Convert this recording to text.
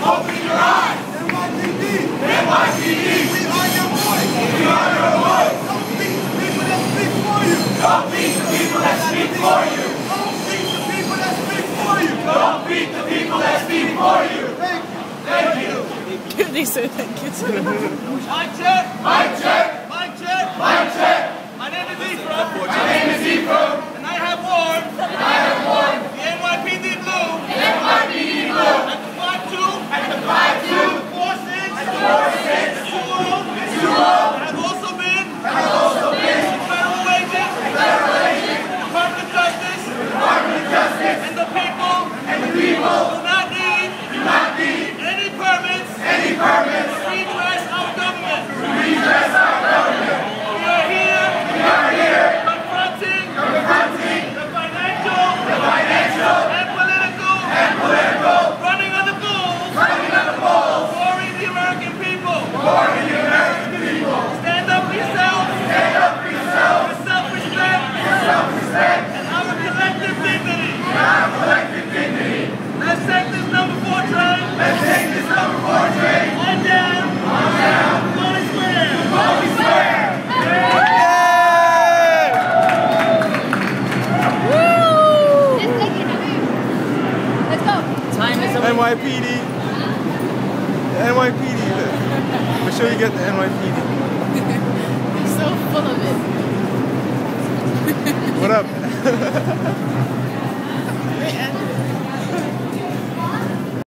Open your eyes. NYPD. NYPD. We are your voice. We are your voice. Don't beat the people that speak for you. Don't beat the people that speak for you. Don't beat the people that speak for you. Don't beat the people that speak for you. Thank you. Thank you. They say thank you. Mic check. Mic check. Mic check. Mic check. My name is Ephraim. My name is Ephraim. And I have worn. And I have worn. The NYPD blue. The NYPD blue. At the 5-2. At the 5-2. The 4-6. At the 4-6. The 2-0. The 2-0. And have also been. Have also been. The federal agent. The federal agent. The Department of Justice. The Department of Justice. And the people. And the people. Do not need. Do not need. Any permits. Any permits. To redress our government. To redress our government. We are here. We are here. Confronting. Confronting. The financial. And political. Running of the bulls. Running of the bulls. Warring the American people. Warring the American people. Stand up for yourself. Stand up for yourself. For self-respect. For self-respect. And our collective dignity. And our collective dignity. Let's take this number 4 train. Let's take this number 4 train. On down. On down. Foley Square. Foley Square. NYPD. The NYPD. Make sure you get the NYPD. You're so full of it. What up?